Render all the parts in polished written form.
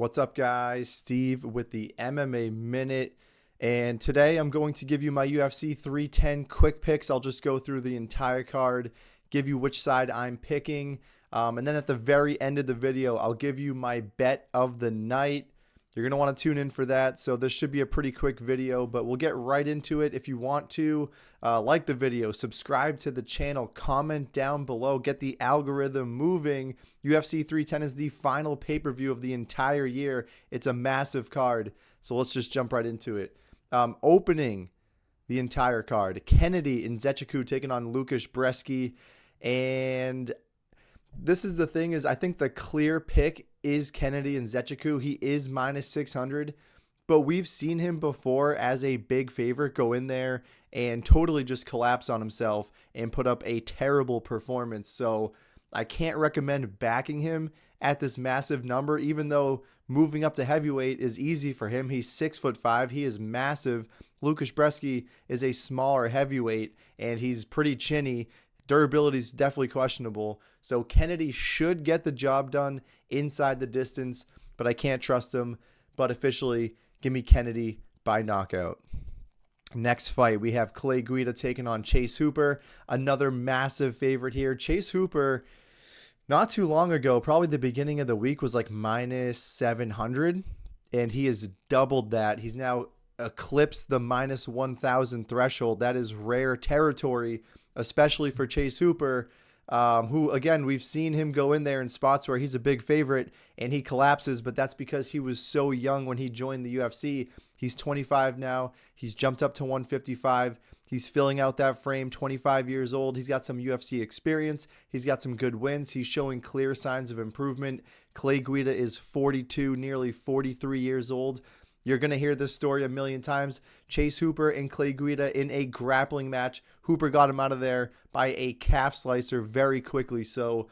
What's up, guys? Steve with the MMA Minute. And today I'm going to give you my UFC 310 quick picks. I'll just go through the entire card, give you which side I'm picking. And then at the very end of the video, I'll give you my bet of the night. You're going to want to tune in for that. So this should be a pretty quick video, but we'll get right into it. If you want to, like the video, subscribe to the channel, comment down below, get the algorithm moving. UFC 310 is the final pay-per-view of the entire year. It's a massive card. So let's just jump right into it. Opening the entire card, Kennedy Nzechukwu taking on Lukasz Brzeski. And this is the thing is I think the clear pick is Kennedy Nzechukwu. He is minus 600, but we've seen him before as a big favorite go in there and totally just collapse on himself and put up a terrible performance. So I can't recommend backing him at this massive number, even though moving up to heavyweight is easy for him. He's 6'5". He is massive. Lukasz Brzeski is a smaller heavyweight and he's pretty chinny. Durability is definitely questionable. So Kennedy should get the job done inside the distance, but I can't trust him. But officially, give me Kennedy by knockout. Next fight, we have Clay Guida taking on Chase Hooper. Another massive favorite here. Chase Hooper, not too long ago, probably the beginning of the week, was like minus 700, and he has doubled that. He's now eclipsed the minus 1,000 threshold. That is rare territory, especially for Chase Hooper, who, again, we've seen him go in there in spots where he's a big favorite and he collapses, but that's because he was so young when he joined the UFC. He's 25 now. He's jumped up to 155. He's filling out that frame, 25 years old. He's got some UFC experience. He's got some good wins. He's showing clear signs of improvement. Clay Guida is 42, nearly 43 years old. You're going to hear this story a million times. Chase Hooper and Clay Guida in a grappling match. Hooper got him out of there by a calf slicer very quickly. So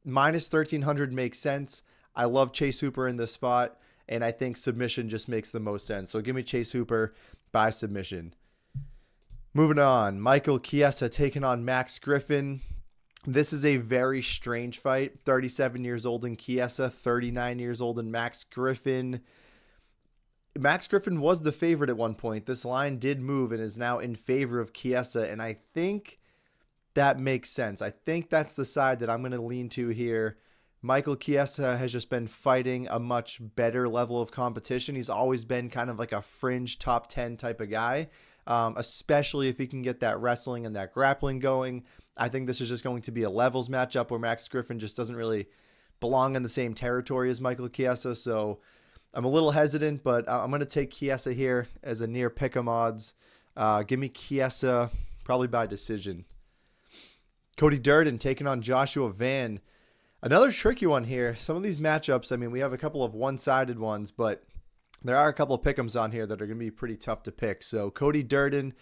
minus 1,300 makes sense. I love Chase Hooper in this spot, and I think submission just makes the most sense. So give me Chase Hooper by submission. Moving on, Michael Chiesa taking on Max Griffin. This is a very strange fight. 37 years old in Chiesa, 39 years old in Max Griffin. Max Griffin was the favorite at one point. This line did move and is now in favor of Chiesa, and I think that makes sense. I think that's the side that I'm going to lean to here. Michael Chiesa has just been fighting a much better level of competition. He's always been kind of like a fringe top 10 type of guy, especially if he can get that wrestling and that grappling going. I think this is just going to be a levels matchup where Max Griffin just doesn't really belong in the same territory as Michael Chiesa, so I'm a little hesitant, but I'm going to take Chiesa here as a near pick'em odds. Give me Chiesa probably by decision. Cody Durden taking on Joshua Van. Another tricky one here. Some of these matchups, I mean, we have a couple of one-sided ones, but there are a couple of pick'ems on here that are going to be pretty tough to pick. So Cody Durden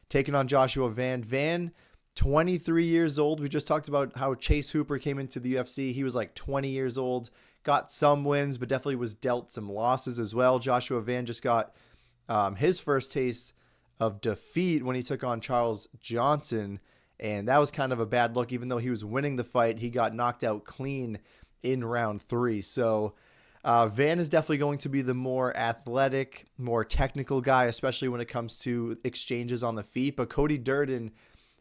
taking on Joshua Van. Van, 23 years old. We just talked about how Chase Hooper came into the UFC. He was like 20 years old. Got some wins, but definitely was dealt some losses as well. Joshua Van just got his first taste of defeat when he took on Charles Johnson, and that was kind of a bad look. Even though he was winning the fight, he got knocked out clean in round 3. So Van is definitely going to be the more athletic, more technical guy, especially when it comes to exchanges on the feet. But Cody Durden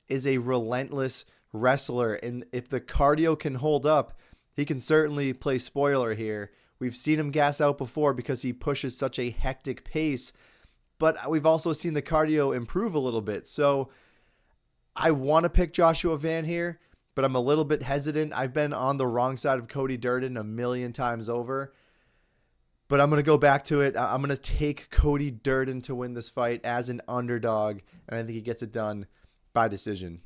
is a relentless wrestler, and if the cardio can hold up, he can certainly play spoiler here. We've seen him gas out before because he pushes such a hectic pace, but we've also seen the cardio improve a little bit. So I want to pick Joshua Van here, but I'm a little bit hesitant. I've been on the wrong side of Cody Durden a million times over, but I'm going to go back to it. I'm going to take Cody Durden to win this fight as an underdog, and I think he gets it done by decision.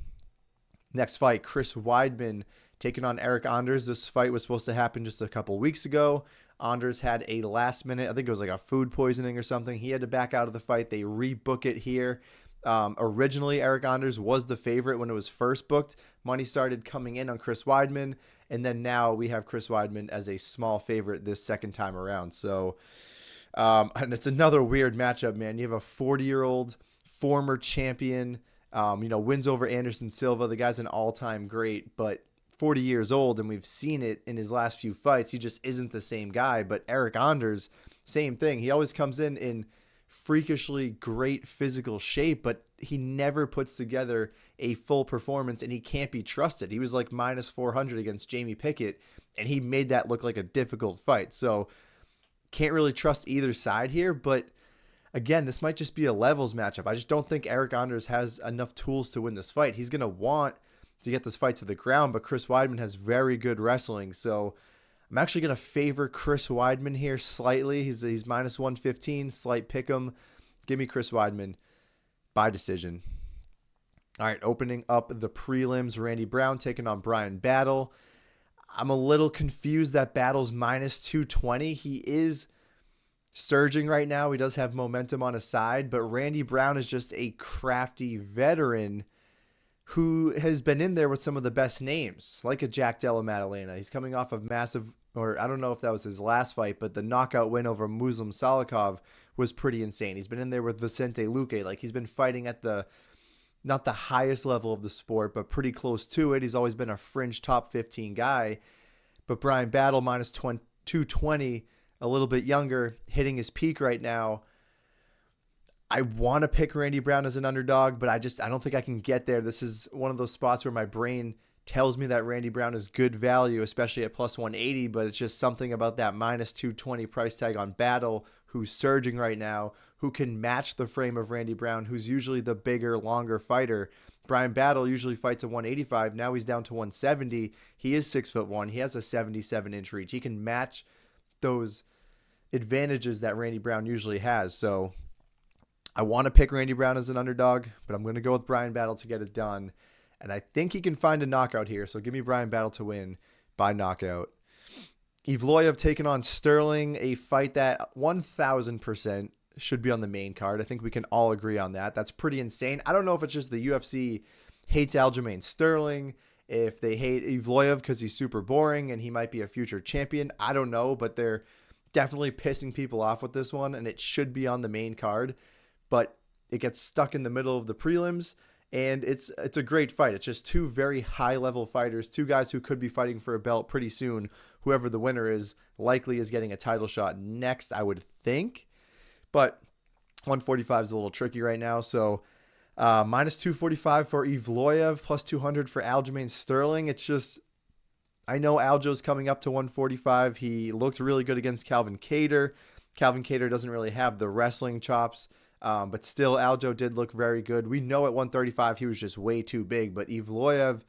Next fight, Chris Weidman taking on Eric Anders. This fight was supposed to happen just a couple weeks ago. Anders had a last minute, I think it was like a food poisoning or something. He had to back out of the fight. They rebook it here. Originally, Eric Anders was the favorite when it was first booked. Money started coming in on Chris Weidman, and then now we have Chris Weidman as a small favorite this second time around. So, and it's another weird matchup, man. You have a 40-year-old former champion, wins over Anderson Silva. The guy's an all-time great, but 40 years old, and we've seen it in his last few fights. He just isn't the same guy. But Eric Anders, same thing. He always comes in freakishly great physical shape, but he never puts together a full performance, and he can't be trusted. He was like minus 400 against Jamie Pickett, and he made that look like a difficult fight. So can't really trust either side here, but again, this might just be a levels matchup. I just don't think Eric Anders has enough tools to win this fight. He's going to want to get this fight to the ground, but Chris Weidman has very good wrestling. So I'm actually going to favor Chris Weidman here slightly. He's minus 115, slight pick 'em. Give me Chris Weidman by decision. All right, opening up the prelims, Randy Brown taking on Brian Battle. I'm a little confused that Battle's minus 220. He is surging right now. He does have momentum on his side, but Randy Brown is just a crafty veteran who has been in there with some of the best names, like a Jack Della Maddalena. He's coming off of massive, or I don't know if that was his last fight, but the knockout win over Muslim Salikov was pretty insane. He's been in there with Vicente Luque. Like, he's been fighting at not the highest level of the sport, but pretty close to it. He's always been a fringe top 15 guy. But Brian Battle, minus 220, a little bit younger, hitting his peak right now. I want to pick Randy Brown as an underdog, but I don't think I can get there. This is one of those spots where my brain tells me that Randy Brown is good value, especially at plus 180, but it's just something about that minus 220 price tag on Battle, who's surging right now, who can match the frame of Randy Brown, who's usually the bigger, longer fighter. Brian Battle usually fights at 185. Now he's down to 170. He is 6'1". He has a 77-inch reach. He can match those advantages that Randy Brown usually has. So I want to pick Randy Brown as an underdog, but I'm going to go with Brian Battle to get it done. And I think he can find a knockout here. So give me Brian Battle to win by knockout. Evloev taking on Sterling, a fight that 1,000% should be on the main card. I think we can all agree on that. That's pretty insane. I don't know if it's just the UFC hates Aljamain Sterling, if they hate Evloev because he's super boring and he might be a future champion. I don't know, but they're definitely pissing people off with this one, and it should be on the main card. But it gets stuck in the middle of the prelims, and it's a great fight. It's just two very high-level fighters, two guys who could be fighting for a belt pretty soon. Whoever the winner is likely is getting a title shot next, I would think. But 145 is a little tricky right now, so minus 245 for Evloev, plus 200 for Aljamain Sterling. It's just, I know Aljo's coming up to 145. He looked really good against Calvin Kattar. Calvin Kattar doesn't really have the wrestling chops, but still Aljo did look very good. We know at 135 he was just way too big, but Evloev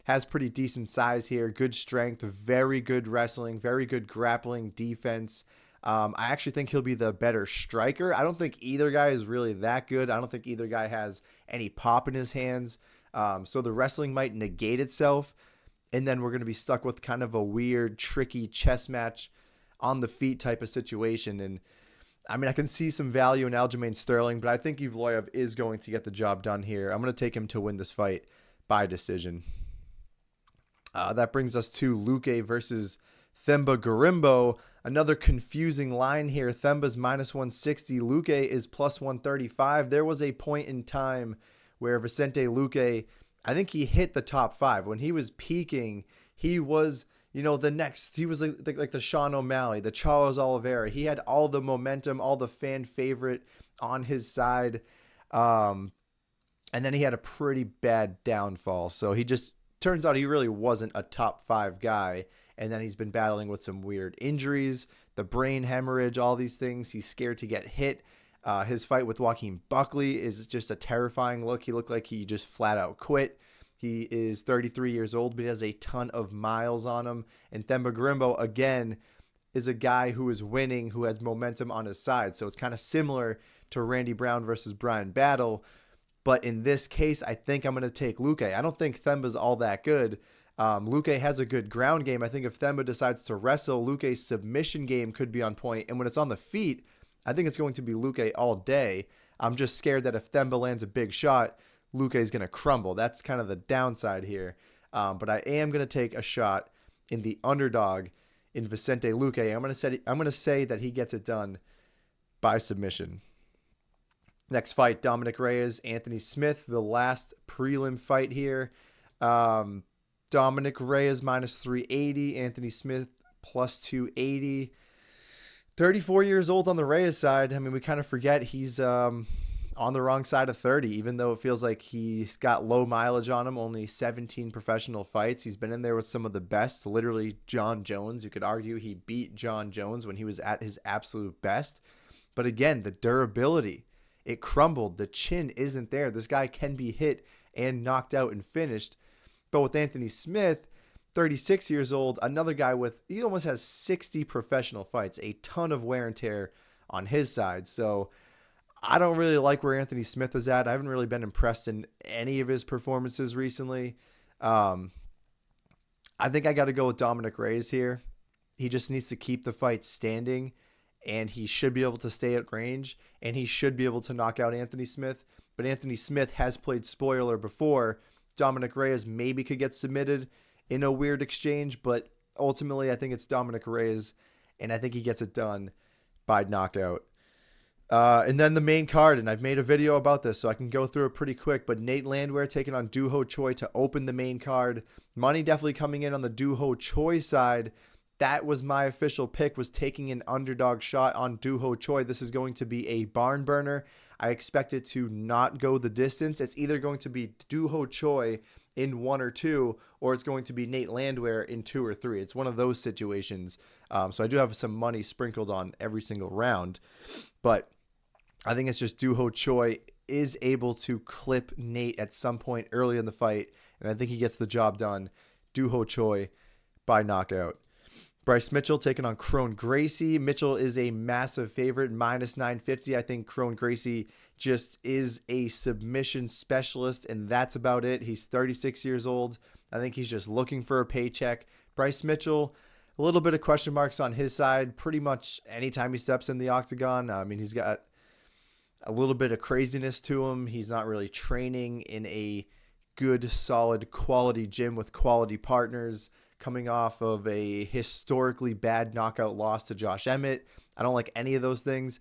has pretty decent size here, good strength, very good wrestling, very good grappling defense. I actually think he'll be the better striker. I don't think either guy is really that good. I don't think either guy has any pop in his hands. So the wrestling might negate itself, and then we're going to be stuck with kind of a weird, tricky chess match on the feet type of situation. And I mean, I can see some value in Aljamain Sterling, but I think Evloev is going to get the job done here. I'm going to take him to win this fight by decision. That brings us to Luque versus Themba Gorimbo. Another confusing line here. Themba's minus 160. Luque is plus 135. There was a point in time where Vicente Luque, I think he hit the top five. When he was peaking, he was, he was like the Sean O'Malley, the Charles Oliveira. He had all the momentum, all the fan favorite on his side. And then he had a pretty bad downfall. So he just, turns out he really wasn't a top five guy. And then he's been battling with some weird injuries, the brain hemorrhage, all these things. He's scared to get hit. His fight with Joaquin Buckley is just a terrifying look. He looked like he just flat out quit. He is 33 years old, but he has a ton of miles on him. And Themba Gorimbo, again, is a guy who is winning, who has momentum on his side. So it's kind of similar to Randy Brown versus Brian Battle. But in this case, I think I'm going to take Luque. I don't think Themba's all that good. Luque has a good ground game. I think if Themba decides to wrestle, Luque's submission game could be on point. And when it's on the feet, I think it's going to be Luque all day. I'm just scared that if Themba lands a big shot, Luque is going to crumble. That's kind of the downside here. But I am going to take a shot in the underdog in Vicente Luque. I'm going to say that he gets it done by submission. Next fight, Dominic Reyes, Anthony Smith, the last prelim fight here. Dominic Reyes minus 380. Anthony Smith plus 280. 34 years old on the Reyes side. I mean, we kind of forget he's on the wrong side of 30, even though it feels like he's got low mileage on him, only 17 professional fights. He's been in there with some of the best, literally John Jones. You could argue he beat John Jones when he was at his absolute best. But again, the durability, it crumbled. The chin isn't there. This guy can be hit and knocked out and finished. But with Anthony Smith, 36 years old, another guy he almost has 60 professional fights, a ton of wear and tear on his side. So I don't really like where Anthony Smith is at. I haven't really been impressed in any of his performances recently. I think I got to go with Dominic Reyes here. He just needs to keep the fight standing, and he should be able to stay at range, and he should be able to knock out Anthony Smith. But Anthony Smith has played spoiler before. Dominic Reyes maybe could get submitted in a weird exchange, but ultimately I think it's Dominic Reyes, and I think he gets it done by knockout. And then the main card, and I've made a video about this, so I can go through it pretty quick, but Nate Landwehr taking on Doo Ho Choi to open the main card. Money definitely coming in on the Doo Ho Choi side. That was my official pick, was taking an underdog shot on Doo Ho Choi. This is going to be a barn burner. I expect it to not go the distance. It's either going to be Doo Ho Choi in 1 or 2, or it's going to be Nate Landwehr in 2 or 3. It's one of those situations. So I do have some money sprinkled on every single round. But I think it's just Doo Ho Choi is able to clip Nate at some point early in the fight, and I think he gets the job done. Doo Ho Choi by knockout. Bryce Mitchell taking on Crone Gracie. Mitchell is a massive favorite, minus 950. I think Crone Gracie just is a submission specialist, and that's about it. He's 36 years old. I think he's just looking for a paycheck. Bryce Mitchell, a little bit of question marks on his side. Pretty much anytime he steps in the octagon, I mean, he's got a little bit of craziness to him. He's not really training in a good, solid, quality gym with quality partners, coming off of a historically bad knockout loss to Josh Emmett. I don't like any of those things.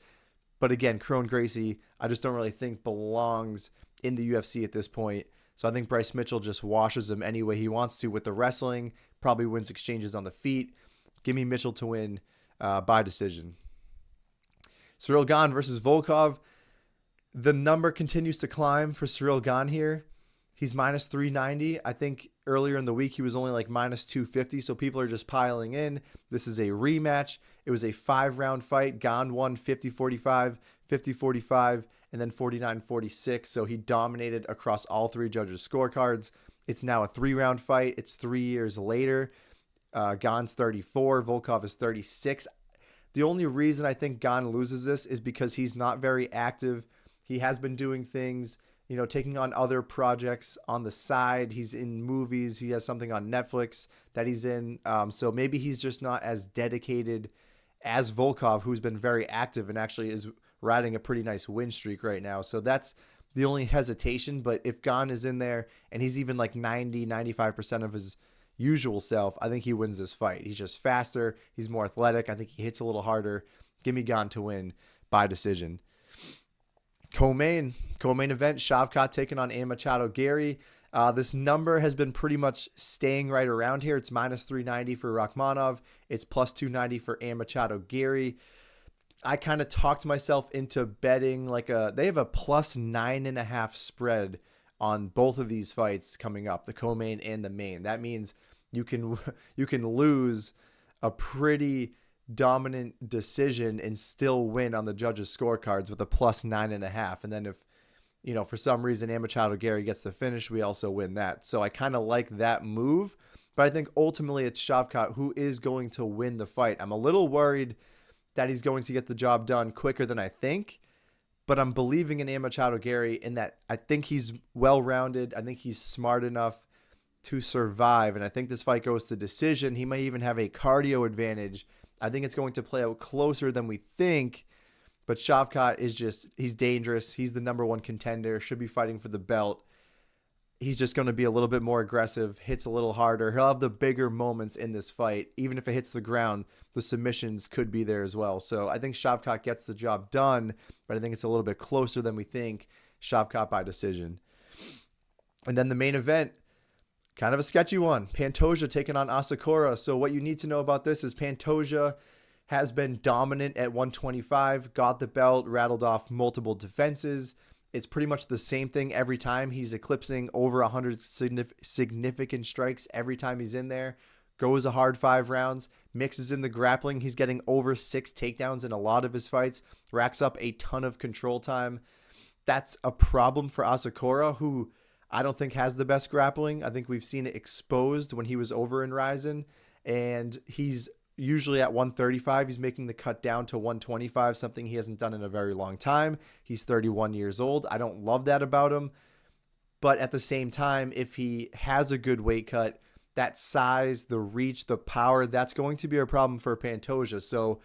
But again, Crone Gracie, I just don't really think belongs in the UFC at this point. So I think Bryce Mitchell just washes him any way he wants to with the wrestling, probably wins exchanges on the feet. Give me Mitchell to win by decision. Cyril Gane versus Volkov. The number continues to climb for Cyril Gane here. He's minus 390. I think earlier in the week he was only like minus 250, so people are just piling in. This is a rematch. It was a 5-round fight. Gane won 50-45, 50-45, and then 49-46, so he dominated across all 3 judges' scorecards. It's now a 3-round fight. It's 3 years later. Gane's 34. Volkov is 36. The only reason I think Gane loses this is because he's not very active. He has been doing things, taking on other projects on the side. He's in movies. He has something on Netflix that he's in. So maybe he's just not as dedicated as Volkov, who's been very active and actually is riding a pretty nice win streak right now. So that's the only hesitation. But if Gane is in there and he's even like 90-95% of his usual self, I think he wins this fight. He's just faster. He's more athletic. I think he hits a little harder. Give me Gane to win by decision. Co-main event, Shavkat taking on Machado Gary. This number has been pretty much staying right around here. It's minus 390 for Rakhmonov. It's plus 290 for Machado Gary. I kind of talked myself into betting they have a plus 9.5 spread on both of these fights coming up, the co-main and the main. That means you can lose a pretty dominant decision and still win on the judges' scorecards with a plus 9.5. And then if, for some reason Machado Gary gets the finish, we also win that. So I kind of like that move, but I think ultimately it's Shavkat who is going to win the fight. I'm a little worried that he's going to get the job done quicker than I think, but I'm believing in Machado Gary in that I think he's well-rounded. I think he's smart enough to survive, and I think this fight goes to decision. He might even have a cardio advantage. I think it's going to play out closer than we think, but Shavkat he's dangerous. He's the number 1 contender, should be fighting for the belt. He's just going to be a little bit more aggressive, hits a little harder. He'll have the bigger moments in this fight. Even if it hits the ground, the submissions could be there as well. So I think Shavkat gets the job done, but I think it's a little bit closer than we think. Shavkat by decision. And then the main event, Kind of a sketchy one. Pantoja taking on Asakura. So what you need to know about this is Pantoja has been dominant at 125, got the belt, rattled off multiple defenses. It's pretty much the same thing every time. He's eclipsing over 100 significant strikes every time he's in there. Goes a hard 5 rounds, mixes in the grappling. He's getting over 6 takedowns in a lot of his fights, racks up a ton of control time. That's a problem for Asakura, who I don't think has the best grappling. I think we've seen it exposed when he was over in Ryzen, and he's usually at 135. He's making the cut down to 125, something he hasn't done in a very long time. He's 31 years old. I don't love that about him, but at the same time, if he has a good weight cut, that size, the reach, the power, that's going to be a problem for Pantoja. So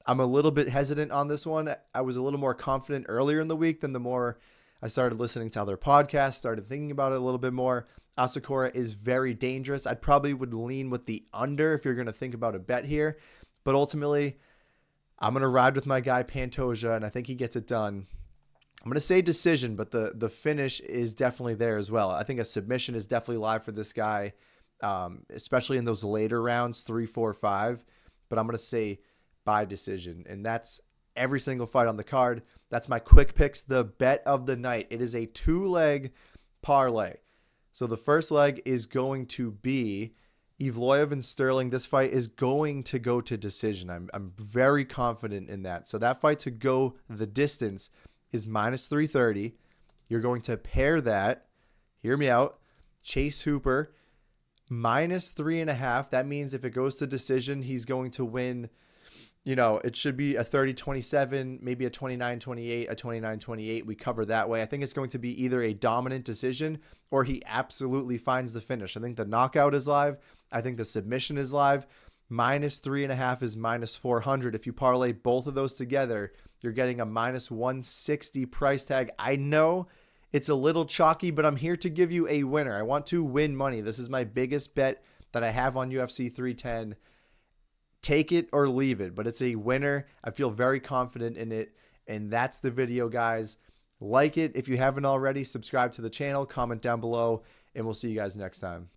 I'm a little bit hesitant on this one. I was a little more confident earlier in the week than the more I started listening to other podcasts, started thinking about it a little bit more. Asakura is very dangerous. I probably would lean with the under if you're going to think about a bet here. But ultimately, I'm going to ride with my guy Pantoja, and I think he gets it done. I'm going to say decision, but the finish is definitely there as well. I think a submission is definitely live for this guy, especially in those later rounds, 3, 4, 5. But I'm going to say by decision, and that's every single fight on the card. That's my quick picks, the bet of the night. It is a 2-leg parlay. So the first leg is going to be Evloev and Sterling. This fight is going to go to decision. I'm very confident in that. So that fight to go the distance is minus 330. You're going to pair that, hear me out, Chase Hooper, minus 3.5. That means if it goes to decision, he's going to win. You know, it should be a 30-27, maybe a 29-28, a 29-28. We cover that way. I think it's going to be either a dominant decision or he absolutely finds the finish. I think the knockout is live. I think the submission is live. Minus 3.5 is minus 400. If you parlay both of those together, you're getting a minus 160 price tag. I know it's a little chalky, but I'm here to give you a winner. I want to win money. This is my biggest bet that I have on UFC 310. Take it or leave it, but it's a winner. I feel very confident in it, and that's the video, guys. Like it if you haven't already. Subscribe to the channel, comment down below, and we'll see you guys next time.